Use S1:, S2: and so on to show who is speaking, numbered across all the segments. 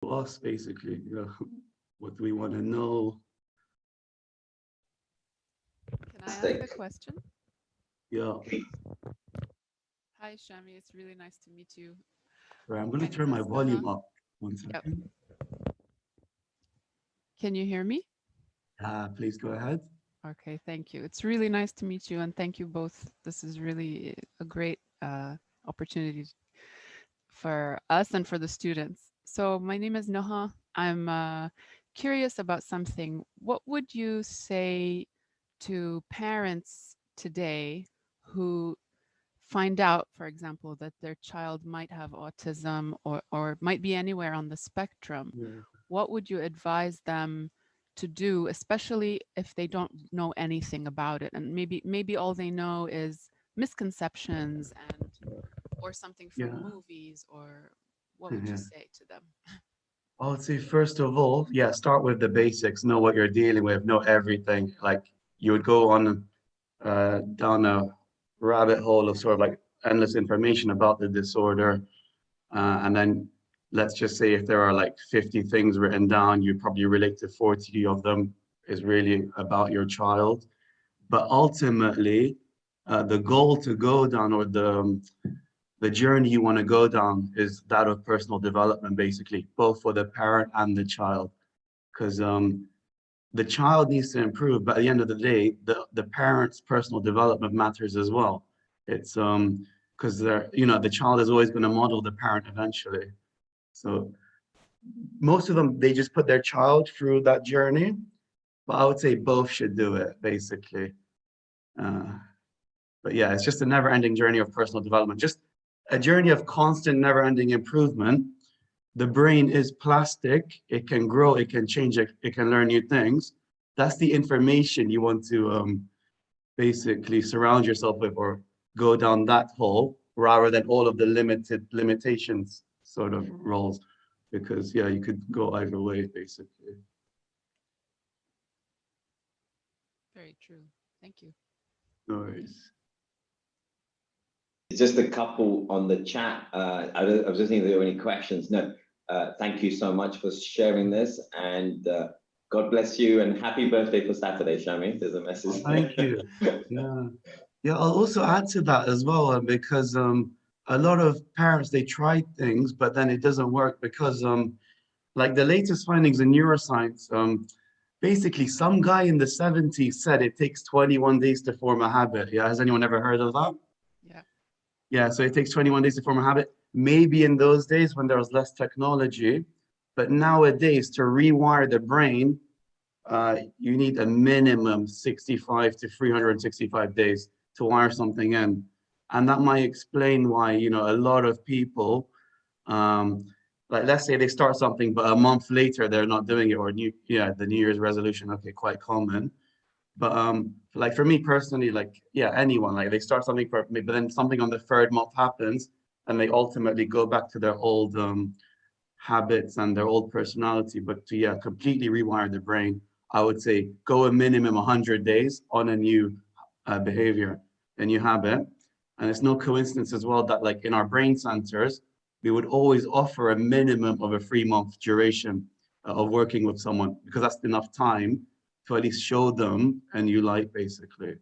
S1: us basically, what we want to know.
S2: Can I ask a question?
S1: Yeah,
S2: Hi, Shammi. It's really nice to meet you.
S1: right, I'm going
S2: My
S1: to turn
S2: name
S1: my
S2: is Naha.
S1: volume up. One
S2: Yep.
S1: second.
S2: Can you hear me?
S1: Please go ahead.
S2: Okay, thank you. It's really nice to meet you, and thank you both. This is really a great opportunity for us and for the students. So my name is Noha. I'm curious about something. What would you say to parents today who find out, for example, that their child might have autism or might be anywhere on the spectrum?
S1: Yeah.
S2: What would you advise them to do, especially if they don't know anything about it and maybe all they know is misconceptions and or something from
S1: Yeah.
S2: movies, or what would you
S1: Yeah.
S2: say to them?
S1: I would say first of all, yeah, start with the basics, know what you're dealing with, know everything. Like you would go on down a rabbit hole of sort of like endless information about the disorder. And then let's just say if there are like 50 things written down, you probably relate to 40 of them is really about your child. But ultimately, the goal to go down or the journey you want to go down is that of personal development, basically, both for the parent and the child. Because the child needs to improve, but at the end of the day, the parent's personal development matters as well. It's because the child is always going to model the parent eventually. So most of them, they just put their child through that journey, but I would say both should do it, basically. Uh, but yeah, it's just a never-ending journey of personal development, just a journey of constant, never-ending improvement. The brain is plastic. It can grow, it can change, it can learn new things. That's the information you want to basically surround yourself with or go down that hole rather than all of the limitations sort of roles. Because yeah, you could go either way, basically.
S2: Very true. Thank you.
S1: No worries.
S3: Just a couple on the chat. I was just thinking if there were any questions. No, thank you so much for sharing this, and God bless you and happy birthday for Saturday, Shammi. There's a message.
S1: Thank you. Yeah. Yeah, I'll also add to that as well, because a lot of parents they try things, but then it doesn't work because like the latest findings in neuroscience, basically some guy in the 70s said it takes 21 days to form a habit. Yeah, has anyone ever heard of that?
S2: Yeah.
S1: Yeah, so it takes 21 days to form a habit. Maybe in those days when there was less technology, but nowadays to rewire the brain, you need a minimum 65 to 365 days to wire something in. And that might explain why, a lot of people, um, like let's say they start something, but a month later they're not doing it, or the New Year's resolution, okay, quite common. But like for me personally, like yeah, anyone like they start something for me, but then something on the third month happens, and they ultimately go back to their old habits and their old personality. But to yeah, completely rewire the brain, I would say go a minimum 100 days on a new behavior, a new habit. And it's no coincidence as well that like in our brain centers, we would always offer a minimum of a 3 month duration of working with someone because that's enough time to at least show them a new light, basically.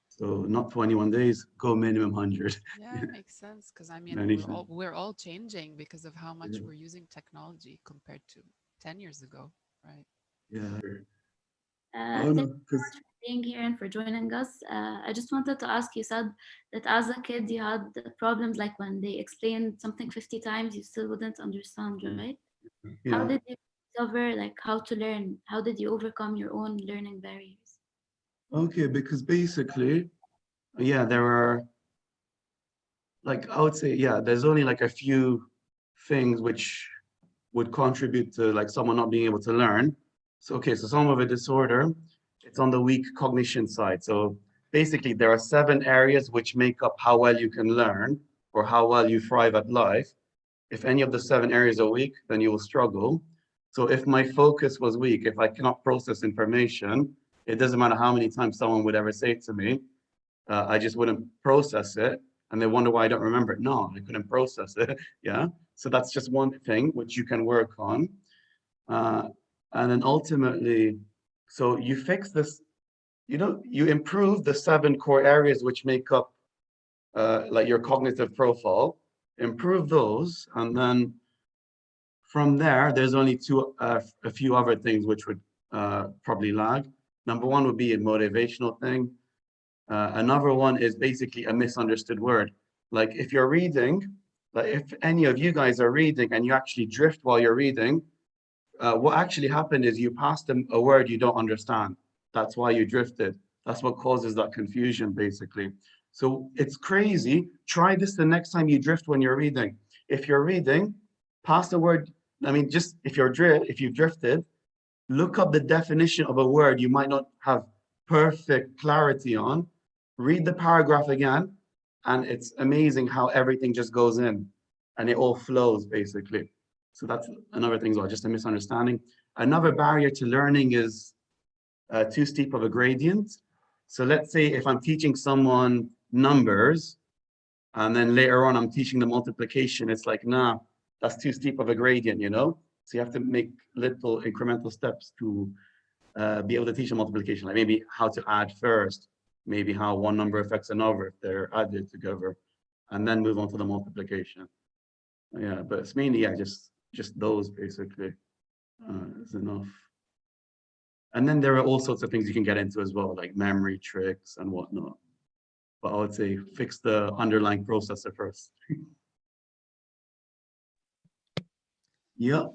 S1: So not 21 days, go minimum 100.
S2: Yeah, it makes sense because I mean
S1: Anything.
S2: we're all changing because of how much
S1: Yeah.
S2: we're using technology compared to 10 years ago, right?
S1: Yeah.
S4: Thank
S1: Oh
S4: you
S1: no,
S4: so
S1: because
S4: much for being here and for joining us. I just wanted to ask, you said that as a kid you had problems like when they explained something 50 times, you still wouldn't understand, right? How
S1: yeah.
S4: did you discover like how to learn? How did you overcome your own learning barriers?
S1: Okay, because basically, yeah, there are like I would say, yeah, there's only like a few things which would contribute to like someone not being able to learn. So okay, so someone with a disorder, it's on the weak cognition side. So basically there are 7 areas which make up how well you can learn or how well you thrive at life. If any of the 7 areas are weak, then you will struggle. So if my focus was weak, if I cannot process information, it doesn't matter how many times someone would ever say it to me, I just wouldn't process it. and they wonder why I don't remember it. No, I couldn't process it. Yeah. So that's just one thing which you can work on. And then ultimately, so you fix this, you improve the 7 core areas which make up like your cognitive profile, improve those, and then from there, there's only a few other things which would probably lag. Number one would be a motivational thing. Another one is basically a misunderstood word. Like if you're reading, like if any of you guys are reading and you actually drift while you're reading, what actually happened is you passed a word you don't understand. That's why you drifted. That's what causes that confusion, basically. So it's crazy. Try this the next time you drift when you're reading. If you're reading, pass the word. I mean, just if you've drifted, look up the definition of a word you might not have perfect clarity on. Read the paragraph again, and it's amazing how everything just goes in and it all flows, basically. So that's another thing as well, just a misunderstanding. Another barrier to learning is too steep of a gradient. So let's say if I'm teaching someone numbers, and then later on I'm teaching the multiplication, it's like, nah, that's too steep of a gradient, So you have to make little incremental steps to be able to teach a multiplication, like maybe how to add first, maybe how one number affects another if they're added together, and then move on to the multiplication. Yeah, but it's mainly, yeah, just those basically is enough. And then there are all sorts of things you can get into as well, like memory tricks and whatnot. But I would say fix the underlying processor first. Yep.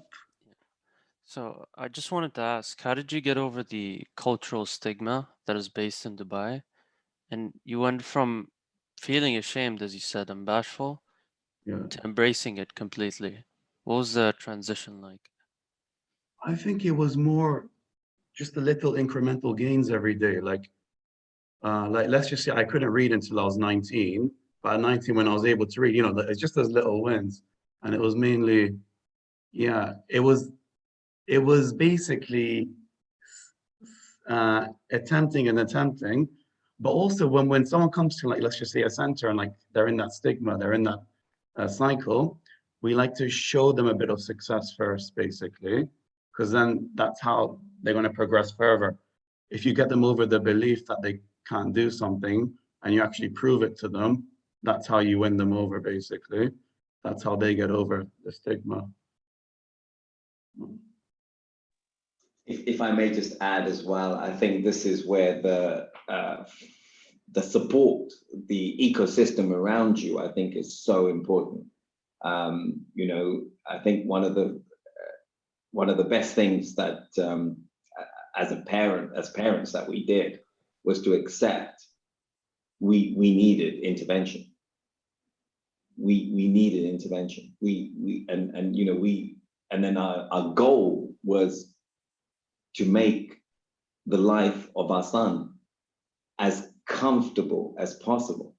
S5: So I just wanted to ask, how did you get over the cultural stigma that is based in Dubai? And you went from feeling ashamed, as you said, and bashful,
S1: Yeah.
S5: to embracing it completely. What was the transition like?
S1: I think it was more just the little incremental gains every day. Like let's just say I couldn't read until I was 19, but at 19 when I was able to read, it's just those little wins. And it was mainly, yeah, it was basically attempting, but also when someone comes to, like, let's just say a center and like they're in that stigma, they're in that cycle, we like to show them a bit of success first, basically, because then that's how they're going to progress further. If you get them over the belief that they can't do something and you actually prove it to them, that's how you win them over, basically. That's how they get over the stigma.
S3: If I may just add as well, I think this is where the support, the ecosystem around you, I think is so important. I think one of the best things that as parents that we did was to accept we needed intervention. We needed intervention. And then our goal was to make the life of our son as comfortable as possible.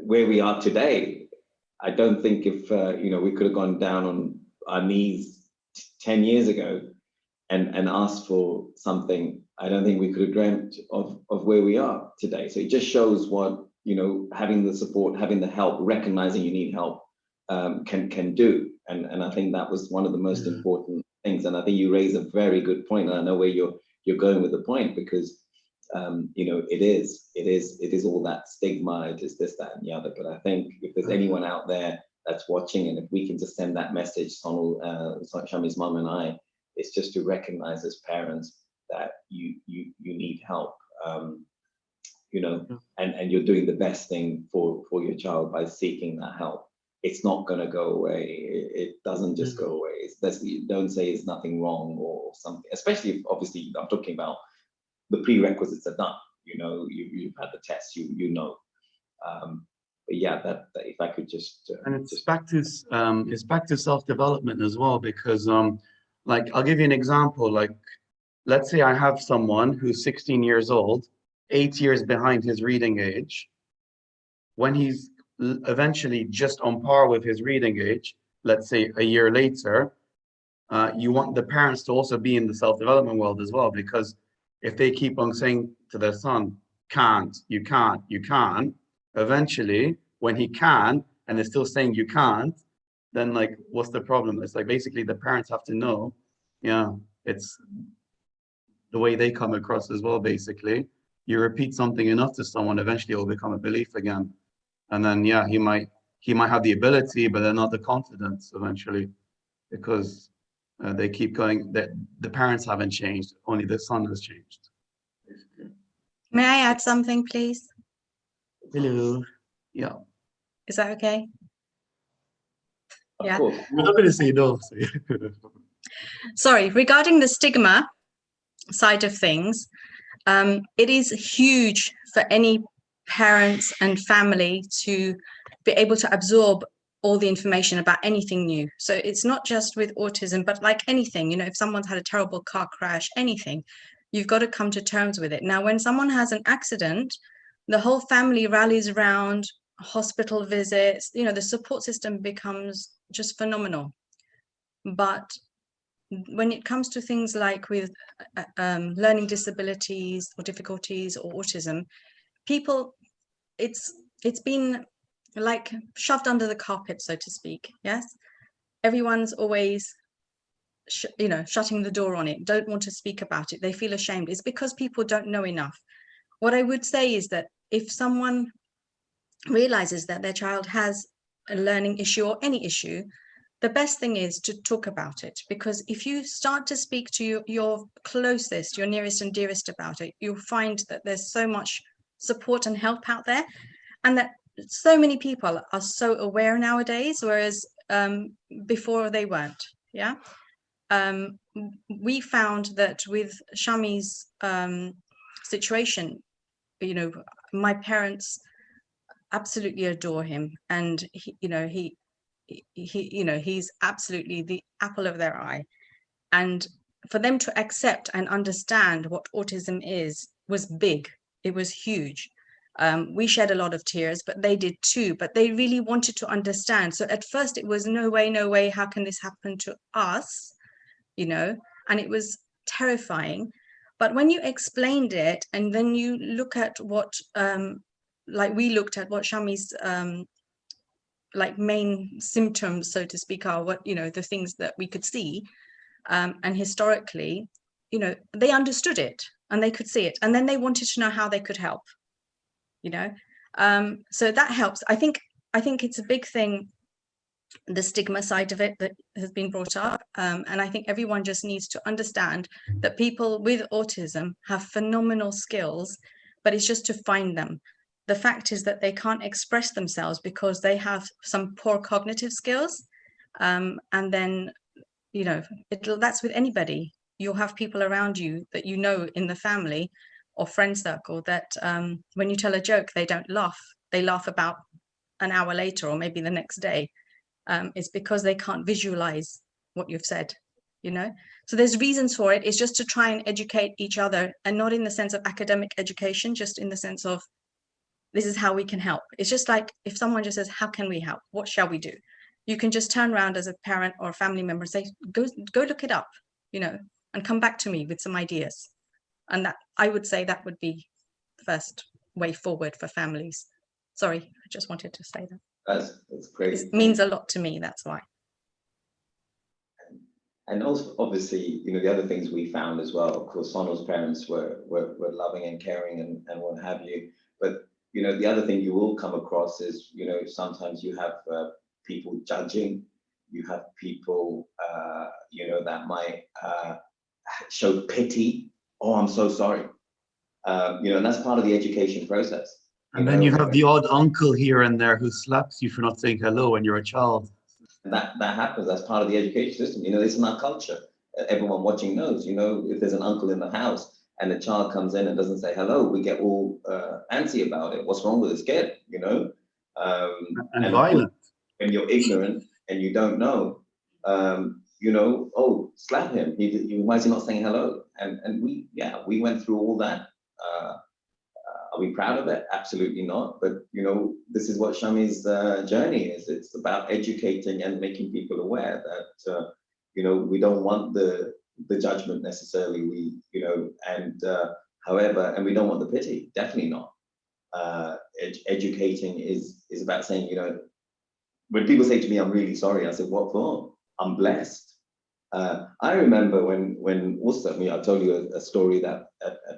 S3: Where we are today, I don't think if we could have gone down on our knees 10 years ago and asked for something, I don't think we could have dreamt of where we are today. So it just shows what having the support, having the help, recognizing you need help can do. And I think that was one of the most important things. And I think you raise a very good point. And I know where you're going with the point, because it is all that stigma, it is this, that, and the other. But I think if there's anyone out there that's watching, and if we can just send that message, Sonal, Shammi's mum and I, it's just to recognize as parents that you need help, and you're doing the best thing for your child by seeking that help. It's not going to go away. It doesn't just go away. Don't say it's nothing wrong or something, especially if, obviously, I'm talking about the prerequisites are done. You've had the tests, but yeah, that if I could just
S1: and it's back to self-development as well, because like I'll give you an example. Like, let's say I have someone who's 16 years old, 8 years behind his reading age. When he's eventually just on par with his reading age, let's say a year later, you want the parents to also be in the self-development world as well, because if they keep on saying to their son, you can't, you can't. Eventually, when he can, and they're still saying you can't, then like, what's the problem? It's like basically the parents have to know, yeah, it's the way they come across as well, basically. You repeat something enough to someone, eventually it will become a belief again. And then, yeah, he might have the ability, but they're not the confidence eventually, because they keep going, that the parents haven't changed, only the son has changed. Basically.
S6: May I add something, please?
S1: Hello. Yeah.
S6: Is that okay?
S3: Of
S6: Yeah.
S3: course.
S1: We're not going to say no. So.
S6: Sorry, regarding the stigma side of things, it is huge for any parents and family to be able to absorb all the information about anything new. So it's not just with autism, but like anything, you know, if someone's had a terrible car crash, anything, you've got to come to terms with it. Now, when someone has an accident, the whole family rallies around, hospital visits, you know, the support system becomes just phenomenal. But when it comes to things like with learning disabilities or difficulties or autism, people, it's been like shoved under the carpet, so to speak. Yes, everyone's always you know, shutting the door on it, don't want to speak about it, they feel ashamed. It's because people don't know enough. What I would say is that if someone realizes that their child has a learning issue or any issue, the best thing is to talk about it, because if you start to speak to your closest, your nearest and dearest about it, you'll find that there's so much support and help out there, and that so many people are so aware nowadays, whereas before they weren't. Yeah. We found that with Shammi's situation, you know, my parents absolutely adore him, and he, you know, you know, he's absolutely the apple of their eye. And for them to accept and understand what autism is was big. It was huge. We shed a lot of tears, but they did too. But they really wanted to understand. So at first it was no way, how can this happen to us? You know, and it was terrifying. But when you explained it, and then you look at what, like we looked at what Shammi's like main symptoms, so to speak, are, what, you know, the things that we could see, and historically, you know, they understood it and they could see it, and then they wanted to know how they could help, you know. So that helps. I think it's a big thing, the stigma side of it that has been brought up, and I think everyone just needs to understand that people with autism have phenomenal skills, but it's just to find them. The fact is that they can't express themselves because they have some poor cognitive skills, and then, you know, that's with anybody. You'll have people around you that you know in the family or friend circle that when you tell a joke, they don't laugh. They laugh about an hour later or maybe the next day. It's because they can't visualize what you've said, you know. So there's reasons for it. It's just to try and educate each other, and not in the sense of academic education, just in the sense of, this is how we can help. It's just like if someone just says, how can we help? What shall we do? You can just turn around as a parent or a family member and say, go look it up, you know, and come back to me with some ideas. And that, I would say, that would be the first way forward for families. Sorry, I just wanted to say that.
S3: That's great.
S6: It means a lot to me, that's why.
S3: And also, obviously, you know, the other things we found as well, of course, Sonal's parents were loving and caring and what have you. But, you know, the other thing you will come across is, you know, sometimes you have people judging, you have people, you know, that might show pity. Oh, I'm so sorry. You know, and that's part of the education process.
S1: And then you have the odd uncle here and there who slaps you for not saying hello when you're a child.
S3: That happens. That's part of the education system. You know, it's in our culture. Everyone watching knows, you know, if there's an uncle in the house and the child comes in and doesn't say hello, we get all antsy about it. What's wrong with this kid, you know?
S1: And violent.
S3: When you're ignorant and you don't know, you know, oh, slap him. Why is he not saying hello? And we went through all that. Are we proud of it? Absolutely not. But, you know, this is what Shammi's journey is. It's about educating and making people aware that, you know, we don't want the judgment necessarily. We, you know, and However, and we don't want the pity, definitely not. Educating is about saying, you know, when people say to me, I'm really sorry, I said, what for? I'm blessed. I remember when also, I mean, I told you a story that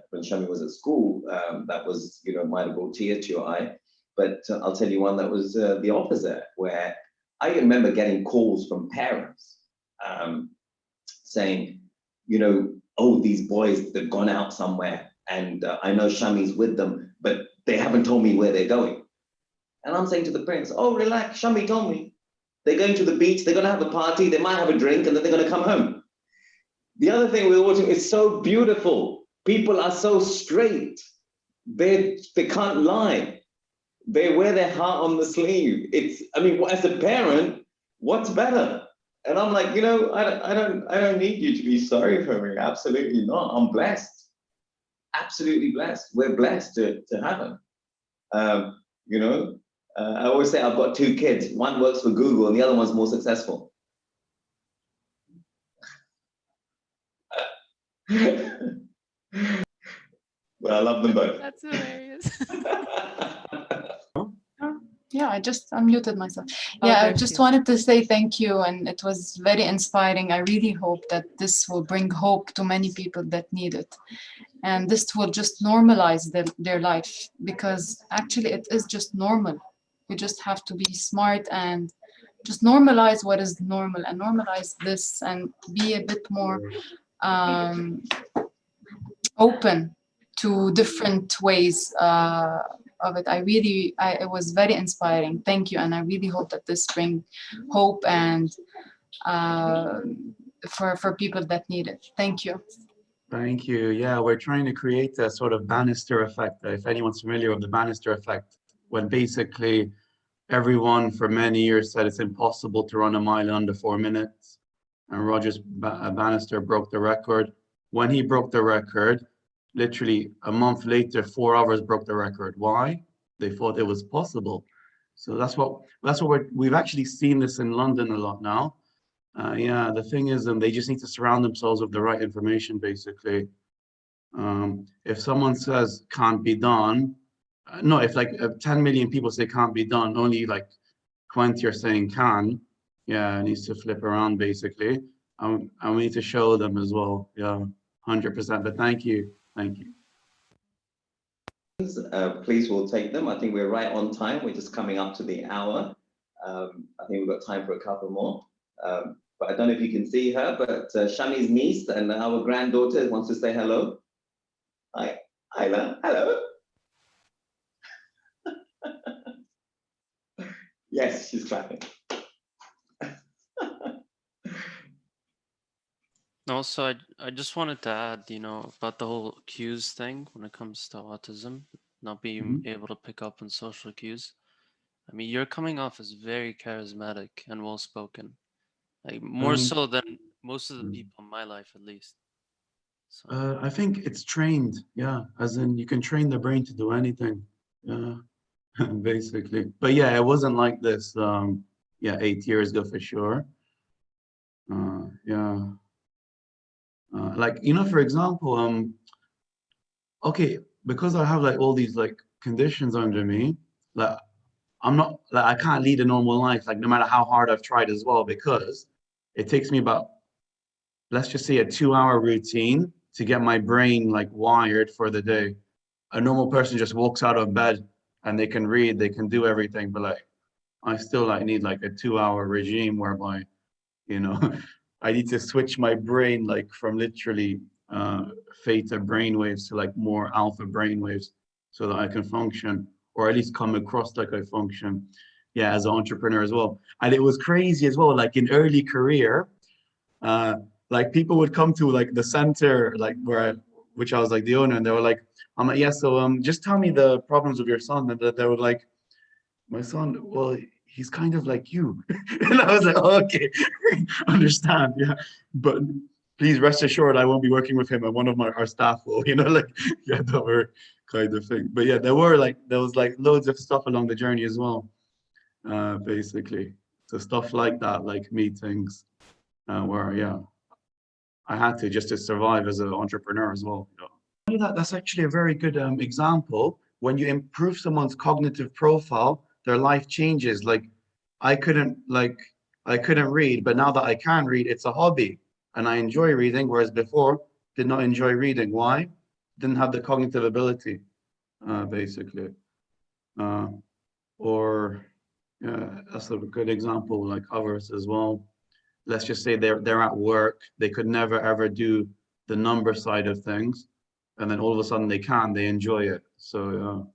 S3: when Shammi was at school, that was, you know, might have brought tears to your eye, but I'll tell you one that was the opposite, where I remember getting calls from parents saying, you know, oh, these boys, they've gone out somewhere, and I know Shammi's with them, but they haven't told me where they're going. And I'm saying to the parents, oh, relax, Shammi told me. They're going to the beach, they're gonna have a party, they might have a drink, and then they're gonna come home. The other thing we're watching is so beautiful. People are so straight. They can't lie. They wear their heart on the sleeve. It's, I mean, as a parent, what's better? And I'm like, you know, I don't need you to be sorry for me. Absolutely not. I'm blessed. Absolutely blessed. We're blessed to have them. You know, I always say I've got 2 kids. One works for Google and the other one's more successful. But I love them both.
S2: That's hilarious.
S7: Yeah, I just unmuted myself.
S2: Oh,
S7: Yeah, I
S2: there she
S7: just
S2: is.
S7: wanted to say thank you, and it was very inspiring. I really hope that this will bring hope to many people that need it. And this will just normalize their life, because actually it is just normal. We just have to be smart and just normalize what is normal and normalize this and be a bit more open to different ways of it. It was very inspiring. Thank you. And I really hope that this brings hope and for people that need it. Thank you.
S1: Thank you. Yeah, we're trying to create a sort of banister effect. If anyone's familiar with the banister effect, when basically everyone for many years said it's impossible to run a mile under 4 minutes, and Bannister broke the record. When he broke the record, literally a month later, 4 hours broke the record. Why? They thought it was possible. So that's what we've actually seen this in London a lot now. Yeah, the thing is, they just need to surround themselves with the right information, basically. If someone says can't be done, no, if like 10 million people say can't be done, only like 20 are saying can, yeah, it needs to flip around, basically. And we need to show them as well, yeah, 100%. But thank you, thank you.
S3: Please, we'll take them. I think we're right on time. We're just coming up to the hour. I think we've got time for a couple more. But I don't know if you can see her, but Shammi's niece and our granddaughter wants to say hello. Hi, Ayla, hello. Yes, she's clapping.
S5: Also, I just wanted to add, you know, about the whole cues thing when it comes to autism, not being able to pick up on social cues. I mean, you're coming off as very charismatic and well-spoken, like more so than most of the people in my life, at least. So.
S1: I think it's trained, yeah, as in you can train the brain to do anything, yeah, basically. But yeah, it wasn't like this, yeah, 8 years ago for sure. Yeah. Like, you know, for example, okay, because I have like all these like conditions under me, like I'm not, like I can't lead a normal life, like no matter how hard I've tried as well, because it takes me about, let's just say, a 2-hour routine to get my brain like wired for the day. A normal person just walks out of bed and they can read, they can do everything, but like I still like need like a 2-hour regime whereby, you know, I need to switch my brain like from literally theta brainwaves to like more alpha brainwaves so that I can function, or at least come across like I function, yeah, as an entrepreneur as well. And it was crazy as well, like in early career, like people would come to like the center, like which I was like the owner, and they were like, I'm like, yeah, so just tell me the problems of your son. And they were like, my son, well, he's kind of like you. And I was like, oh, okay, understand, yeah. But please rest assured, I won't be working with him, and one of our staff will, you know, like, yeah, that were kind of thing. But yeah, there was like loads of stuff along the journey as well, basically. So stuff like that, like meetings, where, yeah, I had to just to survive as an entrepreneur as well. You know? That's actually a very good example. When you improve someone's cognitive profile, their life changes. Like I couldn't read, but now that I can read, it's a hobby and I enjoy reading, whereas before did not enjoy reading. Why? Didn't have the cognitive ability, basically. Or that's a good example, like others as well. Let's just say they're at work, they could never ever do the number side of things, and then all of a sudden they enjoy it. So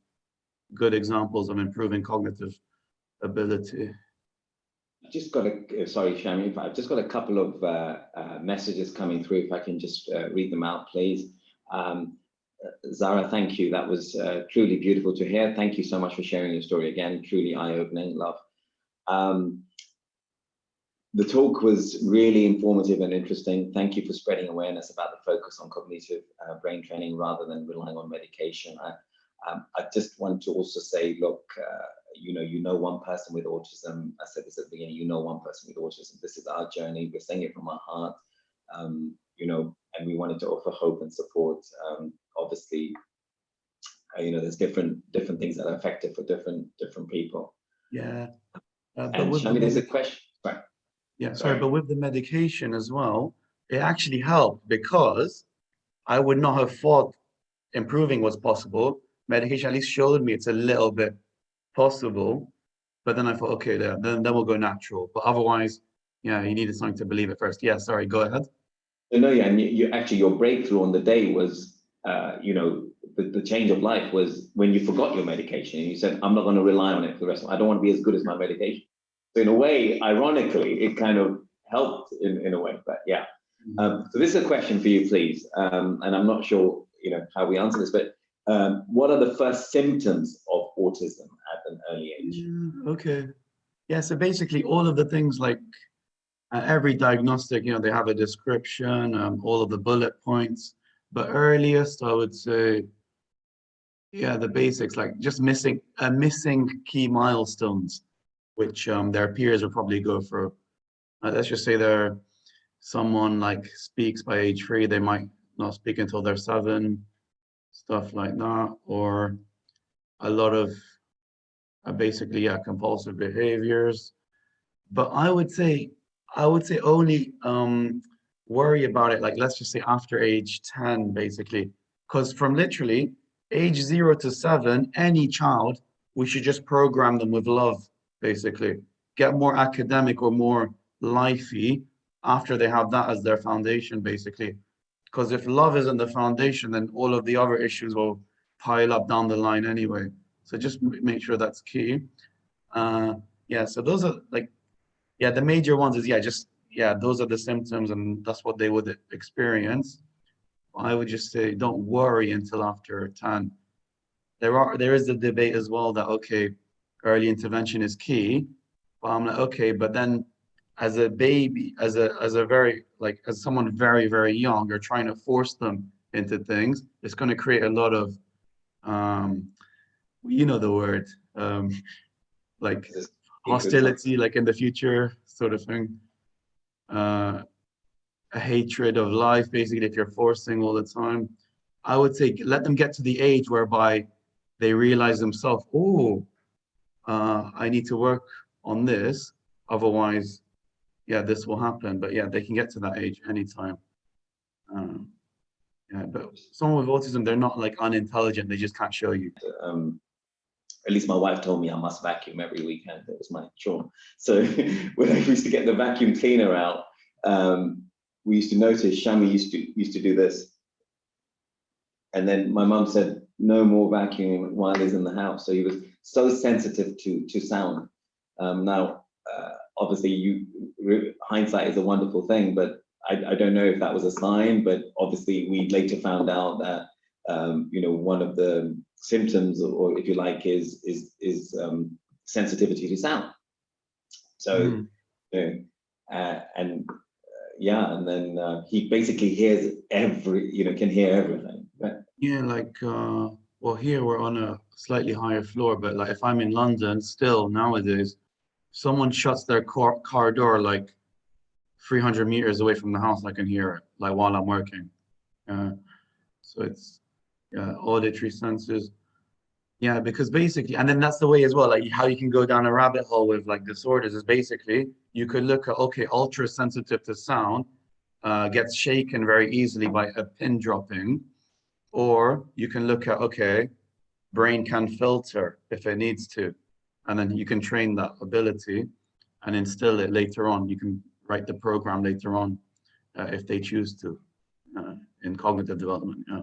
S1: good examples of improving cognitive ability.
S3: Just got a, sorry, Shammi, I've just got a couple of messages coming through. If I can just read them out, please. Zara, thank you. That was truly beautiful to hear. Thank you so much for sharing your story again. Truly eye-opening, love. The talk was really informative and interesting. Thank you for spreading awareness about the focus on cognitive brain training rather than relying on medication. I just want to also say, look, you know one person with autism. I said this at the beginning, you know one person with autism. This is our journey. We're saying it from our heart, and we wanted to offer hope and support. Obviously, there's different things that are effective for different people.
S1: Yeah.
S3: And Shammi, there's a question. Right.
S1: Yeah, sorry, but with the medication as well, it actually helped because I would not have thought improving was possible. Medication at least showed me it's a little bit possible, but then I thought, okay, then we'll go natural. But otherwise, yeah, you needed something to believe it first. Yeah, sorry, go ahead.
S3: No, yeah, and you actually, your breakthrough on the day was, the change of life was when you forgot your medication and you said, I'm not going to rely on it for the rest of I don't want to be as good as my medication. So in a way, ironically, it kind of helped in a way, but yeah. So this is a question for you, please. And I'm not sure, how we answer this, but what are the first symptoms of autism at an early age?
S1: Okay. Yeah, so basically all of the things like every diagnostic, they have a description, all of the bullet points, but earliest I would say, yeah, the basics, like just missing key milestones, which their peers will probably go through. Let's just say someone like speaks by age 3, they might not speak until they're 7, stuff like that, or a lot of basically, compulsive behaviors. But I would say only worry about it, like let's just say after age 10, basically, because from literally age 0 to 7, any child, we should just program them with love, basically. Get more academic or more lifey after they have that as their foundation, basically. Because if love isn't the foundation, then all of the other issues will pile up down the line anyway. So just make sure that's key. Yeah, so those are like, yeah, the major ones is, those are the symptoms and that's what they would experience. I would just say, don't worry until after 10. There is the debate as well that, okay, early intervention is key, but I'm like, okay, but then as a baby, as someone very, very young, you're trying to force them into things, it's going to create a lot of, the word, like hostility, like in the future sort of thing. A hatred of life, basically, if you're forcing all the time. I would say let them get to the age whereby they realize themselves, I need to work on this, otherwise, this will happen. But yeah, they can get to that age anytime. But someone with autism, they're not like unintelligent, they just can't show you.
S3: At least my wife told me I must vacuum every weekend. It was my chore. So when I used to get the vacuum cleaner out, we used to notice Shammi used to do this. And then my mum said, no more vacuuming while he's in the house. So he was so sensitive to sound. Now, obviously, hindsight is a wonderful thing, but I don't know if that was a sign, but obviously we later found out that, one of the symptoms, or if you like, is sensitivity to sound. So, and then he basically hears can hear everything.
S1: Yeah, like, well, here we're on a slightly higher floor, but like if I'm in London, still nowadays, someone shuts their car door like 300 meters away from the house, I can hear it, like while I'm working. So auditory senses. Yeah, because basically, and then that's the way as well, like how you can go down a rabbit hole with like disorders is basically, you could look at, okay, ultra sensitive to sound, gets shaken very easily by a pin dropping, or you can look at, okay, brain can filter if it needs to, and then you can train that ability and instill it later on. You can write the program later on if they choose to in cognitive development. Yeah.